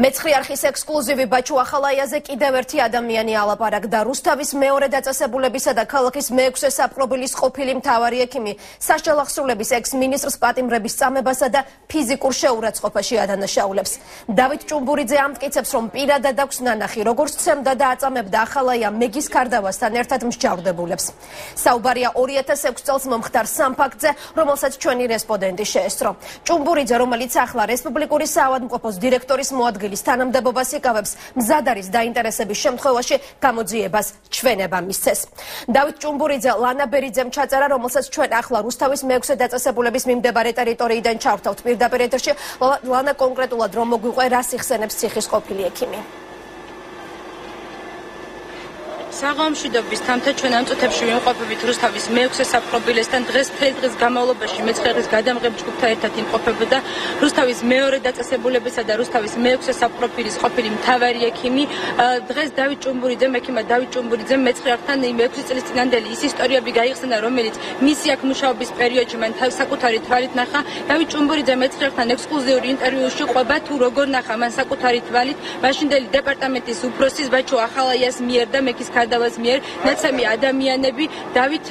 მეცხრე არხის ექსკლუზივი ბაჩუ ახალაიაზე კიდევ ერთი ადამიანი ალაპარაკდა. რუსთავის მეორე დაწესებულებისა და ქალაქის მეექვსე საპყრობილის ყოფილი მთავარი ექიმი სასჯელახსრულების ექს-მინისტრს პატიმრების წამებასა და ფიზიკურ შეურაცხყოფაში ადანაშაულებს. დავით ჭუმბურიძე ამტკიცებს, რომ პირადად აქვს ნანახი, როგორც ცემდა და აწამებდა ახალაია მეგის ქარდავასთან ერთად მსჯავრდებულებს. საუბარია 2006 წელს მომხდარ სამ ფაქტზე, რომელსაც ჩვენი რესპონდენტი შეესწრო. ჭუმბურიძე, რომელიც ახლა რესპუბლიკური საავადმყოფოს დირექტორის მოადგილე თანამდებობას იკავებს, მზად არის დაინტერესების შემთხვევაში გამოძიებას ჩვენება მისცეს. დავით ჭუმბურიძე ლანა ბერიძემ ჩაწერა, რომელსაც ჩვენ ახლა რუსთავის მეექვსე დაწესებულების მიმდებარე ტერიტორიიდან ჩავთავთ პირდაპირ ეთერში. ლანა, კონკრეტულად რომ მოგვიყვე, რას იხსენებს ციხის ყოფილი ექიმი? საღამოშვიდობის თამთა ჩვენ ამ წუთებში ვიმყოფებით რუსთავის მეექვსე საპყრობილესთან. დღეს მთელი დღის განმავლობაში მეცხრე დღის გადამღებ ჯგუფთან ერთად იმყოფებოდა რუსთავის მეორე დაწესებულებისა და რუსთავის მეექვსე საპყრობილის ყოფილი მთავარი ექიმი. დღეს დავით ჭუმბურიძე, ექიმა დავით ჭუმბურიძე მეცხრე არხთან 6 წლის წინანდელი ის ისტორიები გაიხსნა, რომელიც მისი აქ მუშაობის პერიოდში მან საკუთარი თვალით ნახა. დავით ჭუმბურიძე მეცხრე არხთან ექსკლუზიური ინტერვიუში ყვება თუ როგორ ნახა მან საკუთარი თვალით მაშინდელი დეპარტამენტის უფროსის ბაჩუ ახალაიას მიერ და მეგის ქარდავას მიერ ნაცემი ადამიანები. დავით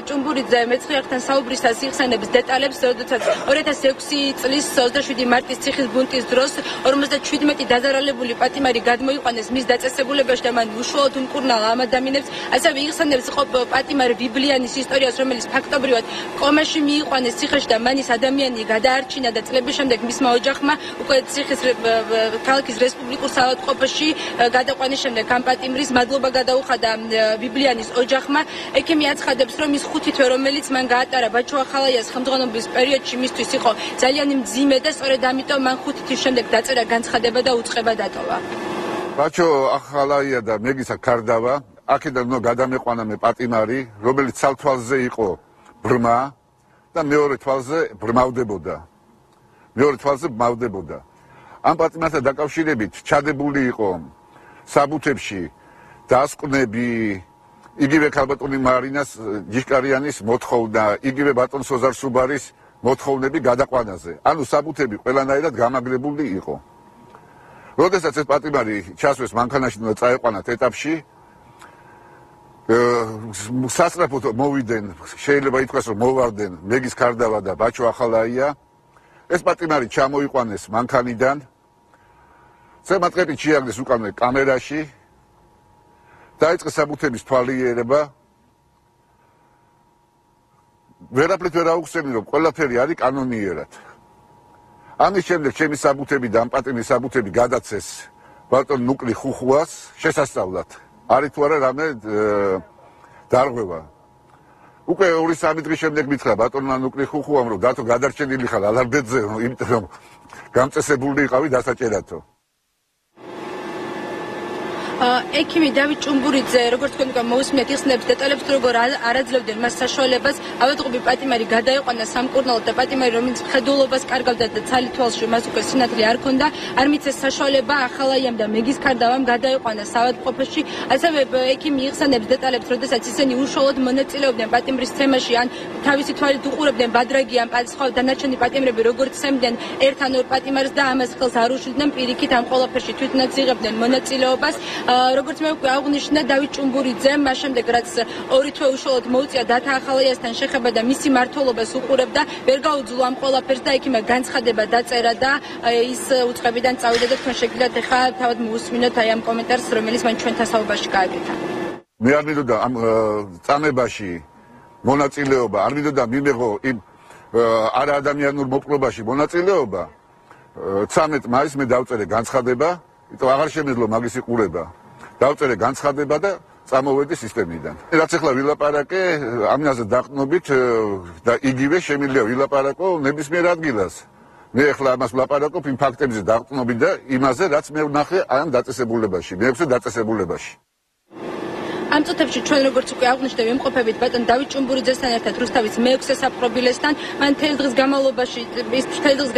ჭუმბურიძე მეცხრე არხთან საუბრისას იხსენებს დეტალებს, როდესაც 2006 წლის 27 მარტის ციხის ბუნტის დროს 57 დაზარალებული პატიმარი გადმოიყვანეს მის დაწესებულებაში და მან უშუალოდ უმკურნალა ამ ადამიანებს. ასევე იხსენებს პატიმარ ბიბლიანის ისტორიას, რომელიც ფაქტობრივად კომაში მიიყვანეს ციხეში და მან ის ადამიანი გადაარჩინა და წლების შემდეგ მისმა ოჯახმა უკვე ციხის ქალაქის რესპუბლიკურ საავადმყოფოში გადაყვანის შემდეგ ამ პატიმრის მადლობა გადაუხადა ბიბლიანის ოჯახმა. ექიმი აცხადებს, რომ ის 5 თვე, რომელიც მან გაატარა ბაჩუ ახალაიას ხელმძღვანელობის პერიოდში, მისთვის იყო ძალიან მძიმე და სწორედ ამიტომ მან 5 თვის შემდეგ დაწერა განცხადება და უწყება დატოვა. ბაჩუ ახალაია და მეგისა ქარდავა აქედან უნდა გადამეყვანა მე პატიმარი, რომელიც ცალთვალზე იყო ბრმა და მეორე თვალზე ბრმავდებოდა. ამ პატიმართან დაკავშირებით ჩადებული იყო საბუთებში დასკვნები, იგივე ქალბატონი მარინას ჯიშკარიანის მოთხოვნა, იგივე ბატონ სოზარ სუბარის მოთხოვნები გადაყვანაზე. ანუ საბუთები ყველანაირად გამაგრებული იყო. როდესაც ეს პატიმარი ჩასვეს მანქანაში და წაეყვანათ ეტაპში, სასწრაფოდ მოვიდნენ, შეიძლება ითქვას, რომ მოვარდნენ მეგის ქარდავა და ბაჩუ ახალაია. ეს პატიმარი ჩამოიყვანეს მანქანიდან, ზემატყეპი ჩიაგდეს უკანვე კამერაში. დაიწყეს საბუთების თვალიერება. ვერაფრით ვერ აუხსენი, რომ ყველაფერი არის კანონიერად. ამის შემდეგ ჩემი საბუთები და ამ პატიმრის საბუთები გადაცეს ბატონ ნუკლი ხუხუას შესასწავლად. არის თუ არა რამე დარღვევა. უკვე 2-3 დღის შემდეგ მითხრა ბატონმა ნუკლი ხუხუამ, რომ დათო გადარჩენილი ხარ ალარბედზე, იმიტომ რომ გამწესებული იყავი დასაჭერათო. ექიმი დავით ჭუმბურიძე, როგორც თქვენ უკვე მოусმინეთ, იხსნებს დეტალებს, როგორ არაძლევდნენ მას საშუალებას ავადმყოფი პატიმარი გადაეყვანა სამკურნალოდ და პატიმარი, რომელიც მხედველობას კარგავდა და ცალი თვალში მას უკვე სინათლე არ ჰქონდა, არ მიცეს საშუალება ახალაიამ და მეგის ქარდავამ გადაეყვანა საავადმყოფოში. ასევე ექიმი იხსენებს დეტალებს, როდესაც ისინი უშუალოდ მონაწილეობდნენ პატიმრის თემაში, ან თავისი თვალით უყურებდნენ ბადრაგი ან სხვა დანარჩენი პატიმრები, როგორც ცემდნენ ერთ ან ორ პატიმარს და ამას ხელს არ უშლიდნენ პირიქით ამ ყველაფერში თვითონაც იღებდნენ მონაწილეობას. როგორც მე უკვე აღნიშნა, დავით ჭუმბურიძემ მას შემდეგ, რაც 2 თვე უშუალოდ მოუწია დათა ახალაიასთან შეხება და მისი მმართველობას უყურებდა, ვერ გაუძლო ამ ყველაფერს და ექიმმა განცხადება დაწერა და ის უწყებიდან წავიდა და თქვენ შეგიძლიათ ახლა თავად მოусმინოთ აი ამ კომენტარს, რომელიც მან ჩვენთან საუბარში გააკეთა. მე არ მინდოდა ამ წამებაში მონაწილეობა, არ მინდოდა მიმეღო იმ არაადამიანურ მოპყრობაში მონაწილეობა. 13 მაისს მე დავწერე განცხადება, იმიტომ აღარ შემეძლო მაგის იყურება. დავწერე განცხადება და წამოვედი სისტემიდან. რაც ახლა ვილაპარაკე, ამაზე დაყნობით და იგივე შემიძლია ვილაპარაკო ნებისმიერ ადგილას. მე ახლა ამას ვლაპარაკობ იმ ფაქტებზე დაყნობით და იმაზე, რაც მე ვნახე ამ დაწესებულებაში, მეექვსე დაწესებულებაში. ამ წუთებში ჩვენ როგორც უკვე აღვნიშნეთ, ვიმყოფებით ბატონ დავით ჭუმბურიძესთან ერთად რუსთავის მე-6 საპყრობილესთან. მან მთელი დღის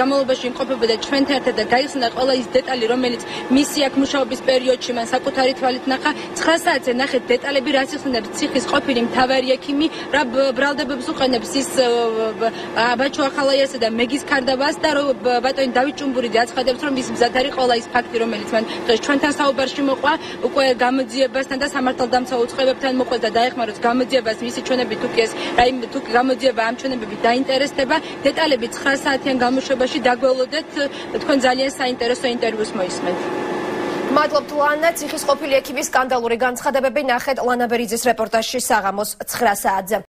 განმავლობაში იმყოფებოდა ჩვენთან ერთად და გაიხსნა ყველა ის დეტალი, რომელიც მისი აქ მუშაობის პერიოდში მან საკუთარი თვალით ნახა. 9 საათზე ნახეთ დეტალები, რაც იხსენებს ციხის ყოფილი მთავარი ექიმი, რა ბრალდებებს უყენებს ის ბაჩო ახალაიასა და მეგის ქარდაბას და ბატონი დავით ჭუმბურიძე აცხადებს, რომ ის მზად არის ყველა ის ფაქტი, რომელიც მან დღეს ჩვენთან საუბარში მოყვა, უკვე გამოძიებასთან და სამართალდამცავ უწყებებთან მოყვა და დაეხმაროს გამოძიებას მისი ჩვენებით თუ გამოძიება ამ ჩვენებით დაინტერესდება. დეტალები 9 საათიან გამოშვებაში დაგველოდეთ, თქვენ ძალიან საინტერესო ინტერვიუს მოისმენთ. მადლობთ ლანა, ციხის ყოფილი ექიმის სკანდალური განცხადებები ნახეთ ლანა ბერიძის რეპორტაჟში საღამოს 9 საათზე.